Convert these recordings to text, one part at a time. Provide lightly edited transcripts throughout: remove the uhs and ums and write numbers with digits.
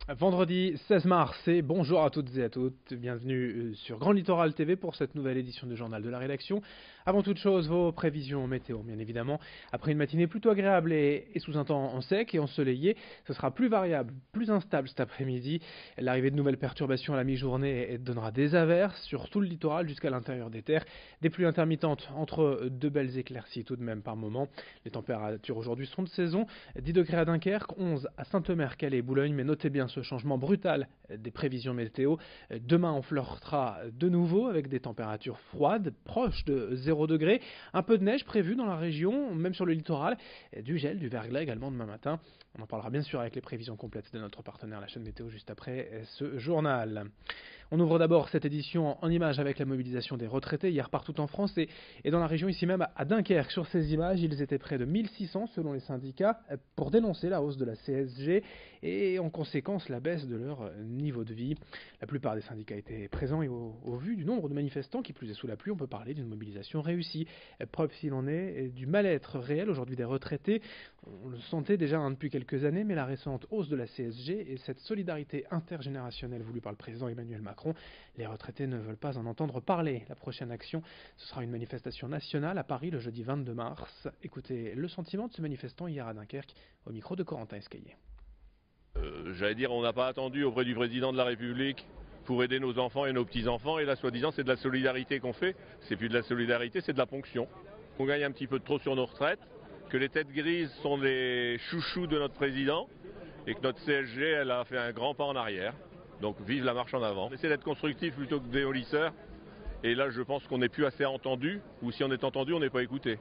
Vendredi 16 mars et bonjour à toutes et à toutes, bienvenue sur Grand Littoral TV pour cette nouvelle édition du journal de la rédaction. Avant toute chose, vos prévisions météo bien évidemment. Après une matinée plutôt agréable et sous un temps en sec et ensoleillé, ce sera plus variable, plus instable cet après-midi. L'arrivée de nouvelles perturbations à la mi-journée donnera des averses sur tout le littoral jusqu'à l'intérieur des terres. Des pluies intermittentes entre de belles éclaircies tout de même par moment. Les températures aujourd'hui sont de saison, 10 degrés à Dunkerque, 11 à Saint-Omer, Calais et Boulogne, mais notez bien ce changement brutal des prévisions météo. Demain, on flirtera de nouveau avec des températures froides, proches de 0 degré. Un peu de neige prévue dans la région, même sur le littoral. Du gel, du verglas également demain matin. On en parlera bien sûr avec les prévisions complètes de notre partenaire, la chaîne météo, juste après ce journal. On ouvre d'abord cette édition en images avec la mobilisation des retraités hier partout en France et dans la région ici même à Dunkerque. Sur ces images, ils étaient près de 1600 selon les syndicats pour dénoncer la hausse de la CSG et en conséquence la baisse de leur niveau de vie. La plupart des syndicats étaient présents et au vu du nombre de manifestants qui plus est sous la pluie, on peut parler d'une mobilisation réussie. Preuve s'il en est du mal-être réel aujourd'hui des retraités. On le sentait déjà depuis quelques années, mais la récente hausse de la CSG et cette solidarité intergénérationnelle voulue par le président Emmanuel Macron, les retraités ne veulent pas en entendre parler. La prochaine action, ce sera une manifestation nationale à Paris le jeudi 22 mars. Écoutez le sentiment de ce manifestant hier à Dunkerque au micro de Corentin Escaillé. J'allais dire, on n'a pas attendu auprès du président de la République pour aider nos enfants et nos petits-enfants, et là, soi-disant, c'est de la solidarité qu'on fait. C'est plus de la solidarité, c'est de la ponction. On gagne un petit peu trop sur nos retraites, que les têtes grises sont les chouchous de notre président, et que notre CSG, elle a fait un grand pas en arrière. Donc vive la marche en avant. Essayez d'être constructif plutôt que démolisseur, et là, je pense qu'on n'est plus assez entendu, ou si on est entendu, on n'est pas écouté.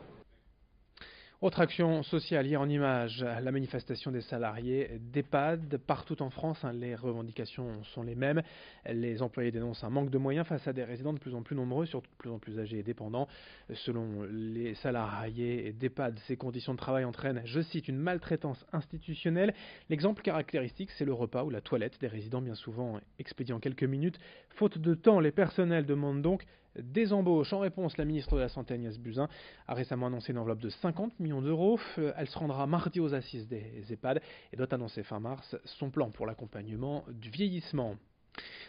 Autre action sociale hier en images, la manifestation des salariés d'EHPAD partout en France. Les revendications sont les mêmes. Les employés dénoncent un manque de moyens face à des résidents de plus en plus nombreux, surtout de plus en plus âgés et dépendants. Selon les salariés d'EHPAD, ces conditions de travail entraînent, je cite, une maltraitance institutionnelle. L'exemple caractéristique, c'est le repas ou la toilette des résidents, bien souvent expédiés en quelques minutes. Faute de temps, les personnels demandent donc des embauches. En réponse, la ministre de la Santé Agnès Buzyn a récemment annoncé une enveloppe de 50 millions d'euros. Elle se rendra mardi aux assises des EHPAD et doit annoncer fin mars son plan pour l'accompagnement du vieillissement.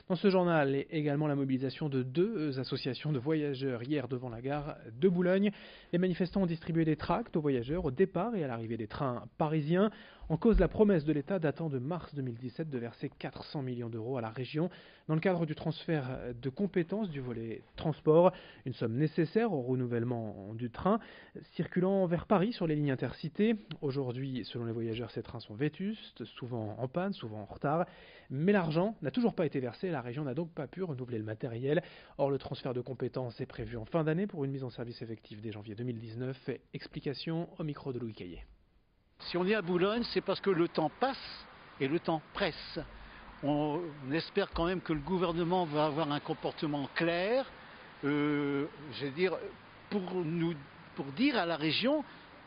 Dans ce journal, également la mobilisation de deux associations de voyageurs hier devant la gare de Boulogne. Les manifestants ont distribué des tracts aux voyageurs au départ et à l'arrivée des trains parisiens. En cause, la promesse de l'État datant de mars 2017 de verser 400 millions d'euros à la région dans le cadre du transfert de compétences du volet transport, une somme nécessaire au renouvellement du train circulant vers Paris sur les lignes intercités. Aujourd'hui, selon les voyageurs, ces trains sont vétustes, souvent en panne, souvent en retard, mais l'argent n'a toujours pas été versé, la région n'a donc pas pu renouveler le matériel. Or, le transfert de compétences est prévu en fin d'année pour une mise en service effective dès janvier 2019. Explication au micro de Louis Caillé. Si on est à Boulogne, c'est parce que le temps passe et le temps presse. On espère quand même que le gouvernement va avoir un comportement clair, je veux dire, pour dire à la région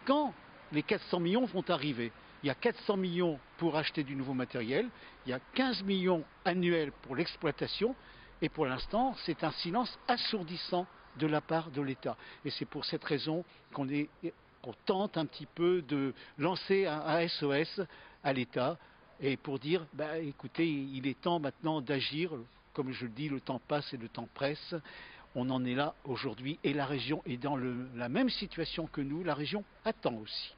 quand les 400 millions vont arriver. Il y a 400 millions pour acheter du nouveau matériel, il y a 15 millions annuels pour l'exploitation, et pour l'instant, c'est un silence assourdissant de la part de l'État. Et c'est pour cette raison qu'on tente un petit peu de lancer un SOS à l'État et pour dire, écoutez, il est temps maintenant d'agir. Comme je le dis, le temps passe et le temps presse. On en est là aujourd'hui et la région est dans la même situation que nous. La région attend aussi.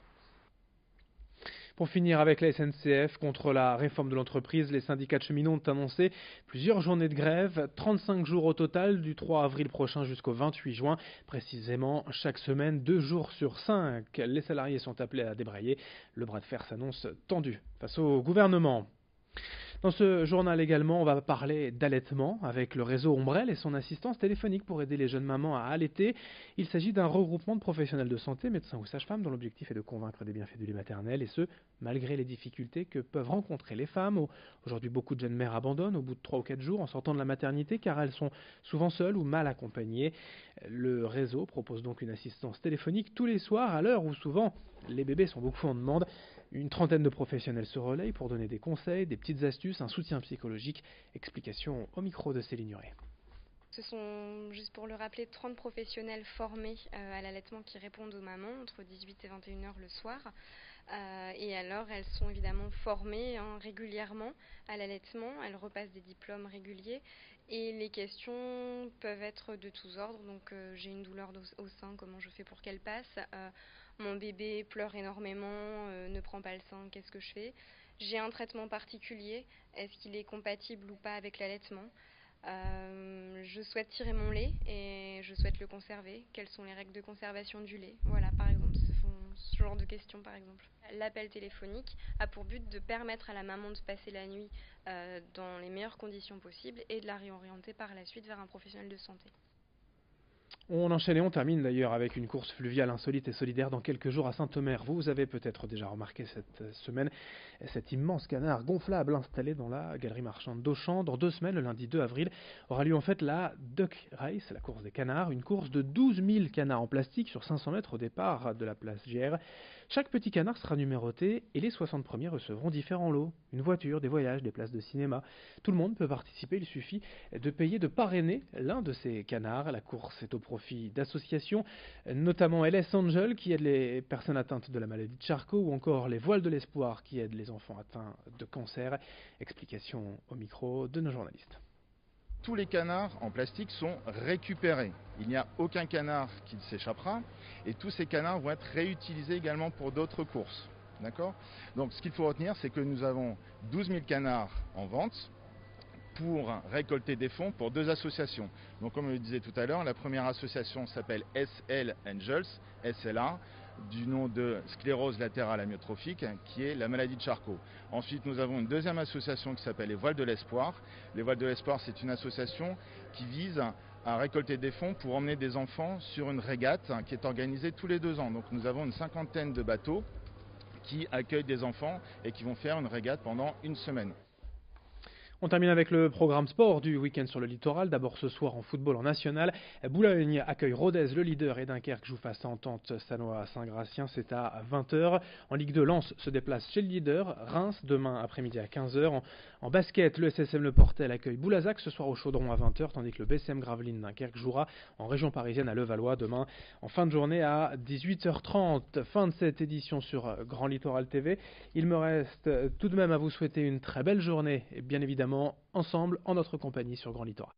Pour finir avec la SNCF, contre la réforme de l'entreprise, les syndicats de cheminots ont annoncé plusieurs journées de grève, 35 jours au total, du 3 avril prochain jusqu'au 28 juin. Précisément, chaque semaine, 2 jours sur 5. Les salariés sont appelés à débrayer. Le bras de fer s'annonce tendu face au gouvernement. Dans ce journal également, on va parler d'allaitement avec le réseau Ombrelle et son assistance téléphonique pour aider les jeunes mamans à allaiter. Il s'agit d'un regroupement de professionnels de santé, médecins ou sages-femmes, dont l'objectif est de convaincre des bienfaits du lait maternel, et ce, malgré les difficultés que peuvent rencontrer les femmes. Aujourd'hui, beaucoup de jeunes mères abandonnent au bout de 3 ou 4 jours en sortant de la maternité car elles sont souvent seules ou mal accompagnées. Le réseau propose donc une assistance téléphonique tous les soirs à l'heure où souvent les bébés sont beaucoup en demande. Une trentaine de professionnels se relayent pour donner des conseils, des petites astuces, un soutien psychologique. Explication au micro de Céline Nuret. Ce sont, juste pour le rappeler, 30 professionnels formés à l'allaitement qui répondent aux mamans entre 18 et 21 heures le soir. Et alors, elles sont évidemment formées régulièrement à l'allaitement. Elles repassent des diplômes réguliers. Et les questions peuvent être de tous ordres. Donc, j'ai une douleur au sein, comment je fais pour qu'elle passe? Mon bébé pleure énormément, ne prend pas le sein, qu'est-ce que je fais? J'ai un traitement particulier. Est-ce qu'il est compatible ou pas avec l'allaitement? Je souhaite tirer mon lait et je souhaite le conserver. Quelles sont les règles de conservation du lait? Voilà, par exemple, ce genre de questions, par exemple. L'appel téléphonique a pour but de permettre à la maman de passer la nuit dans les meilleures conditions possibles et de la réorienter par la suite vers un professionnel de santé. On enchaîne et on termine d'ailleurs avec une course fluviale insolite et solidaire dans quelques jours à Saint-Omer. Vous avez peut-être déjà remarqué cette semaine cet immense canard gonflable installé dans la galerie marchande d'Auchan. Dans 2 semaines, le lundi 2 avril, aura lieu en fait la Duck Race, la course des canards, une course de 12 000 canards en plastique sur 500 mètres au départ de la place GR. Chaque petit canard sera numéroté et les 60 premiers recevront différents lots. Une voiture, des voyages, des places de cinéma. Tout le monde peut participer, il suffit de payer, de parrainer l'un de ces canards. La course est au profit d'associations, notamment LS Angel qui aide les personnes atteintes de la maladie de Charcot ou encore les Voiles de l'Espoir qui aident les enfants atteints de cancer. Explication au micro de nos journalistes. Tous les canards en plastique sont récupérés. Il n'y a aucun canard qui s'échappera et tous ces canards vont être réutilisés également pour d'autres courses. D'accord ? Donc ce qu'il faut retenir, c'est que nous avons 12 000 canards en vente pour récolter des fonds pour 2 associations. Donc comme je le disais tout à l'heure, la première association s'appelle SL Angels, SLA, du nom de sclérose latérale amyotrophique, qui est la maladie de Charcot. Ensuite, nous avons une deuxième association qui s'appelle les Voiles de l'Espoir. Les Voiles de l'Espoir, c'est une association qui vise à récolter des fonds pour emmener des enfants sur une régate qui est organisée tous les 2 ans. Donc nous avons une 50aine de bateaux qui accueillent des enfants et qui vont faire une régate pendant 1 semaine. On termine avec le programme sport du week-end sur le littoral. D'abord ce soir en football en national. Boulogne accueille Rodez, le leader, et Dunkerque joue face à Entente Sanois-Saint-Gratien. C'est à 20h. En Ligue 2, Lens se déplace chez le leader, Reims, demain après-midi à 15h. En basket, le SSM Le Portel accueille Boulazac ce soir au Chaudron à 20h, tandis que le BCM Gravelines Dunkerque jouera en région parisienne à Levallois demain en fin de journée à 18h30. Fin de cette édition sur Grand Littoral TV. Il me reste tout de même à vous souhaiter une très belle journée et bien évidemment ensemble en notre compagnie sur Grand Littoral.